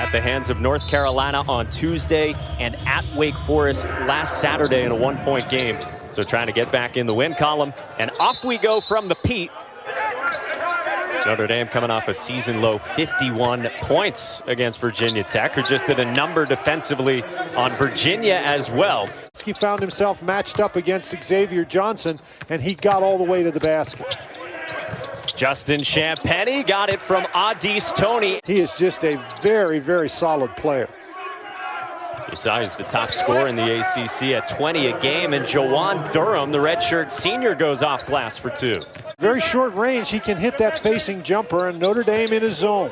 at the hands of North Carolina on Tuesday and at Wake Forest last Saturday in a one-point game. So trying to get back in the win column. And off we go from the Pete. Notre Dame coming off a season-low 51 points against Virginia Tech, who just did a number defensively on Virginia as well. He found himself matched up against Xavier Johnson, and he got all the way to the basket. Justin Champagnie got it from Adis Toney. He is just a very, very solid player. Besides the top scorer in the ACC at 20 a game, and Juwan Durham, the redshirt senior, goes off glass for 2. Very short range, he can hit that facing jumper, and Notre Dame in his zone.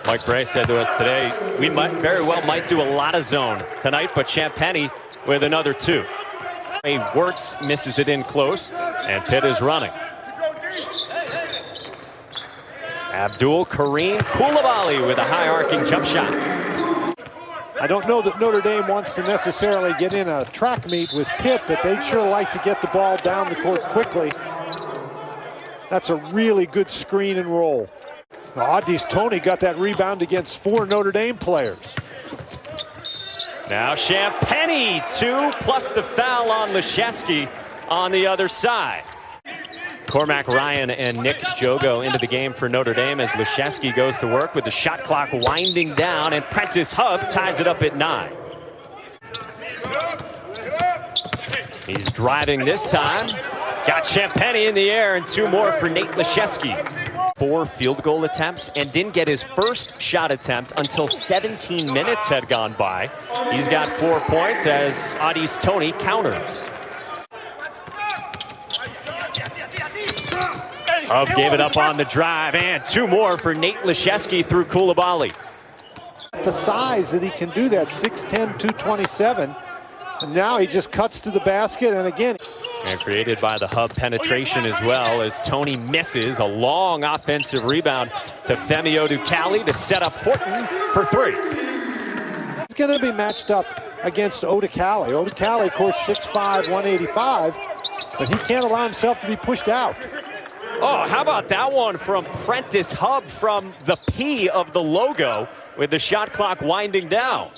Mike Bray said to us today, we very well might do a lot of zone tonight, but Champagnie with another 2. Wirtz misses it in close, and Pitt is running. Abdul Kareem Coulibaly with a high arcing jump shot. I don't know that Notre Dame wants to necessarily get in a track meet with Pitt, but they'd sure like to get the ball down the court quickly. That's a really good screen and roll. Now, Adis Toney got that rebound against 4 Notre Dame players. Now Champagnie, 2 plus the foul on Leschewski on the other side. Cormac Ryan and Nick Jogo into the game for Notre Dame as Leschewski goes to work with the shot clock winding down, and Prentiss Hubb ties it up at 9. He's driving this time. Got Champagnie in the air, and 2 more for Nate Leschewski. 4 field goal attempts and didn't get his first shot attempt until 17 minutes had gone by. He's got 4 points as Adis Toney counters. Hubb gave it up on the drive, and 2 more for Nate Leschewski through Coulibaly. The size that he can do that, 6'10", 227. And now he just cuts to the basket, and again. And created by the Hubb penetration as well, as Toney misses a long offensive rebound to Femi Odukale to set up Horton for 3. He's going to be matched up against Odukale. Odukale, of course, 6'5", 185, but he can't allow himself to be pushed out. Oh, how about that one from Prentiss Hubb from the P of the logo with the shot clock winding down.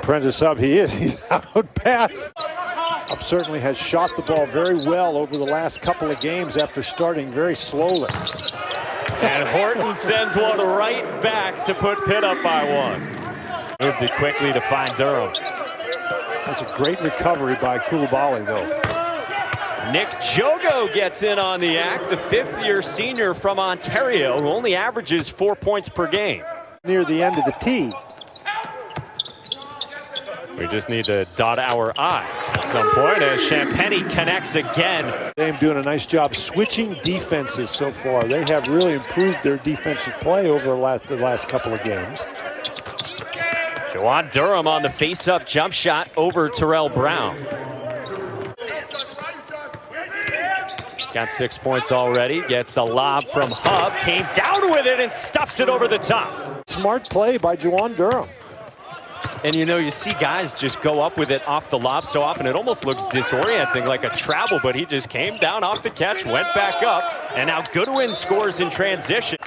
Prentiss Hubb, he's out past. Hubb certainly has shot the ball very well over the last couple of games after starting very slowly. And Horton sends one right back to put Pitt up by 1. Moved it quickly to find Durham. That's a great recovery by Coulibaly, though. Nick Jogo gets in on the act, the 5th-year senior from Ontario, who only averages 4 points per game. Near the end of the tee. We just need to dot our I at some point as Champagnie connects again. They're doing a nice job switching defenses so far. They have really improved their defensive play over the last couple of games. Juwan Durham on the face-up jump shot over Terrell Brown. He's got 6 points already. Gets a lob from Hubb. Came down with it and stuffs it over the top. Smart play by Juwan Durham. And you know, you see guys just go up with it off the lob so often, it almost looks disorienting, like a travel, but he just came down off the catch, went back up, and now Goodwin scores in transition.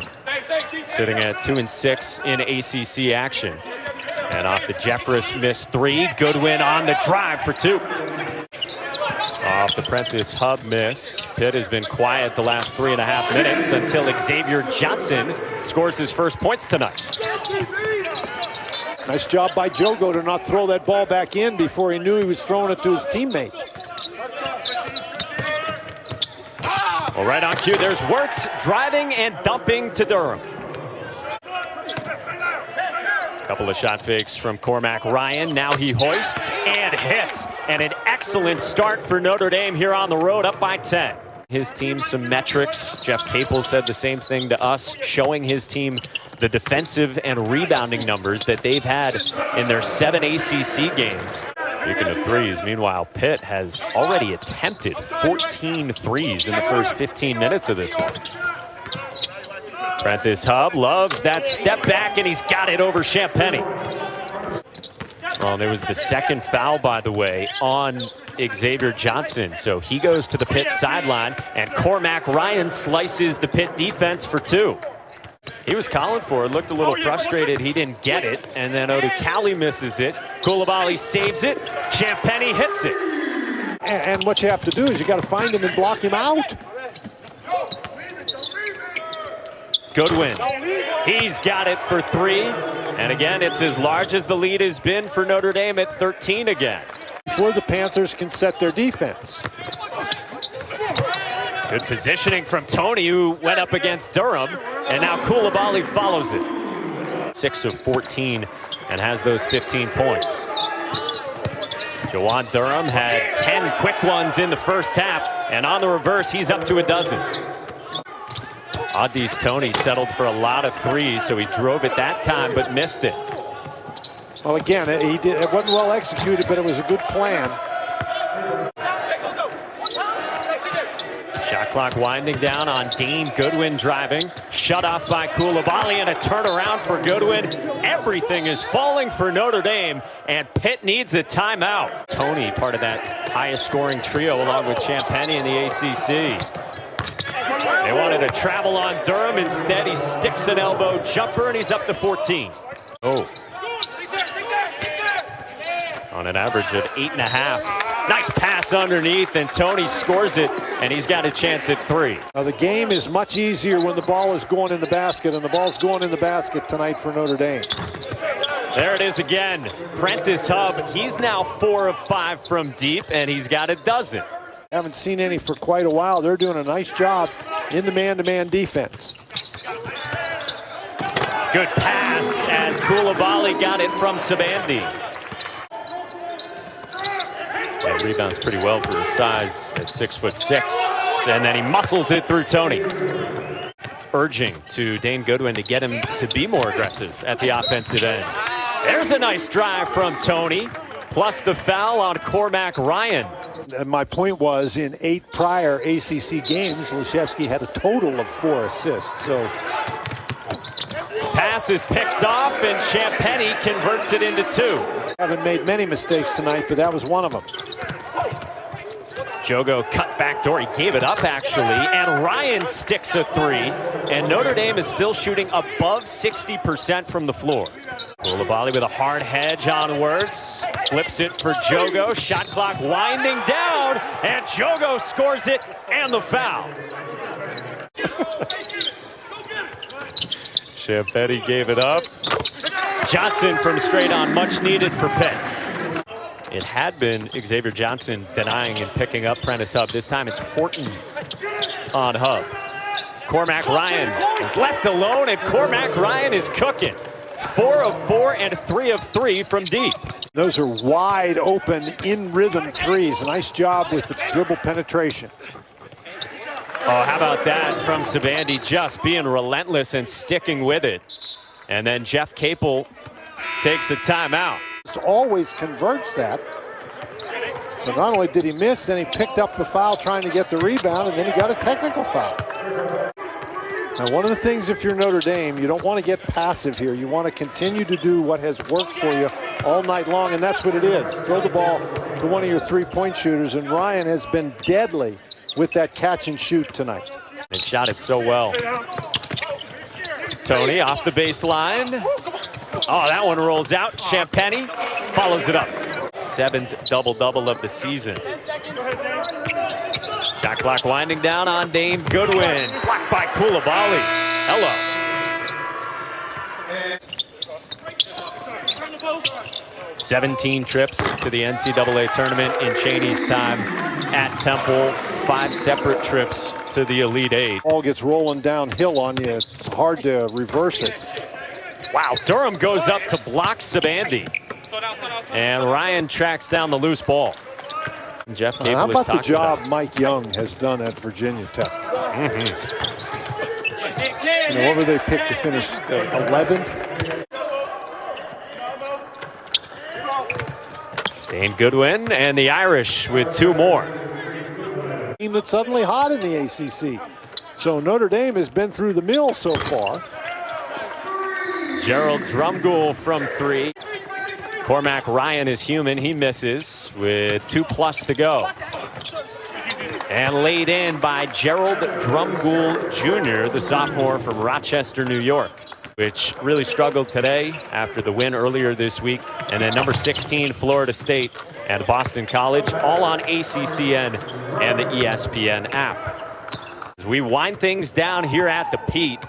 Sitting at 2 and 6 in ACC action. And off the Jeffress missed 3, Goodwin on the drive for 2. Off the Prentiss Hubb miss, Pitt has been quiet the last 3.5 minutes until Xavier Johnson scores his first points tonight. Nice job by Jogo to not throw that ball back in before he knew he was throwing it to his teammate. Well, right on cue, there's Wirtz driving and dumping to Durham. Couple of shot fakes from Cormac Ryan. Now he hoists and hits. And an excellent start for Notre Dame here on the road, up by 10. His team some metrics. Jeff Capel said the same thing to us, showing his team the defensive and rebounding numbers that they've had in their 7 ACC games. Speaking of threes, meanwhile, Pitt has already attempted 14 threes in the first 15 minutes of this one. Prentiss Hubb loves that step back, and he's got it over Champagnie. Well, there was the second foul, by the way, on Xavier Johnson. So he goes to the Pitt sideline, and Cormac Ryan slices the Pitt defense for 2. He was calling for it, looked a little frustrated. He didn't get it, and then Odukali misses it. Koulibaly saves it. Champagnie hits it. And what you have to do is you got to find him and block him out. Goodwin, he's got it for 3. And again, it's as large as the lead has been for Notre Dame at 13 again. Before the Panthers can set their defense. Good positioning from Tony, who went up against Durham, and now Koulibaly follows it. 6 of 14 and has those 15 points. Jawan Durham had 10 quick ones in the first half, and on the reverse, he's up to a dozen. Audis Tony settled for a lot of 3s, so he drove it that time, but missed it. Well, again, it wasn't well executed, but it was a good plan. Shot clock winding down on Dane Goodwin driving. Shut off by Koulibaly, and a turnaround for Goodwin. Everything is falling for Notre Dame, and Pitt needs a timeout. Tony, part of that highest scoring trio along with Champagnie in the ACC. They wanted to travel on Durham. Instead, he sticks an elbow jumper, and he's up to 14. Oh. On an average of 8.5. Nice pass underneath, and Tony scores it, and he's got a chance at 3. Now, the game is much easier when the ball is going in the basket, and the ball's going in the basket tonight for Notre Dame. There it is again. Prentiss Hubb, he's now 4 of 5 from deep, and he's got a dozen. Haven't seen any for quite a while. They're doing a nice job in the man-to-man defense. Good pass as Koulibaly got it from Champagnie. Yeah, rebounds pretty well for his size at 6'6", and then he muscles it through Tony. Urging to Dane Goodwin to get him to be more aggressive at the offensive end. There's a nice drive from Tony, plus the foul on Cormac Ryan. And my point was, in 8 prior ACC games, Leshevsky had a total of 4 assists. So pass is picked off, and Champagnie converts it into 2. Haven't made many mistakes tonight, but that was one of them. Jogo cut back door. He gave it up, actually, and Ryan sticks a 3, and Notre Dame is still shooting above 60% from the floor. Koulibaly with a hard hedge onwards. Flips it for Jogo. Shot clock winding down, and Jogo scores it, and the foul. Champagnie gave it up. Johnson from straight on, much needed for Pitt. It had been Xavier Johnson denying and picking up Prentiss Hubb. This time it's Horton on Hubb. Cormac Ryan is left alone, and Cormac Ryan is cooking. 4 of 4 and 3 of 3 from deep. Those are wide open, in rhythm 3s. Nice job with the dribble penetration. Oh, how about that from Champagnie, just being relentless and sticking with it. And then Jeff Capel takes the timeout. Always converts that. So not only did he miss, then he picked up the foul trying to get the rebound, and then he got a technical foul. Now, one of the things, if you're Notre Dame, you don't want to get passive here. You want to continue to do what has worked for you all night long, and that's what it is. Throw the ball to one of your 3-point shooters, and Ryan has been deadly with that catch and shoot tonight. They shot it so well. Tony off the baseline. Oh, that one rolls out. Champagnie follows it up. 7th double-double of the season. Shot clock winding down on Dane Goodwin. Blocked by Koulibaly. Hello. 17 trips to the NCAA tournament in Chaney's time at Temple. 5 separate trips to the Elite 8. Ball gets rolling downhill on you. It's hard to reverse it. Wow, Durham goes up to block Champagnie. And Ryan tracks down the loose ball. Jeff Capel how about the job about Mike Young has done at Virginia Tech? You know, what were they picked to finish 11th? Dane Goodwin and the Irish with 2 more. Team that's suddenly hot in the ACC. So Notre Dame has been through the mill so far. Gerald Drumgoole from 3. Cormac Ryan is human. He misses with 2+ to go. And laid in by Gerald Drumgoole Jr., the sophomore from Rochester, New York, which really struggled today after the win earlier this week. And then number 16, Florida State and Boston College, all on ACCN and the ESPN app. As we wind things down here at the Pete,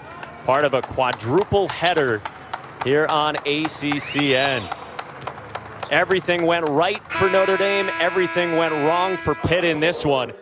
part of a quadruple header here on ACCN. Everything went right for Notre Dame. Everything went wrong for Pitt in this one.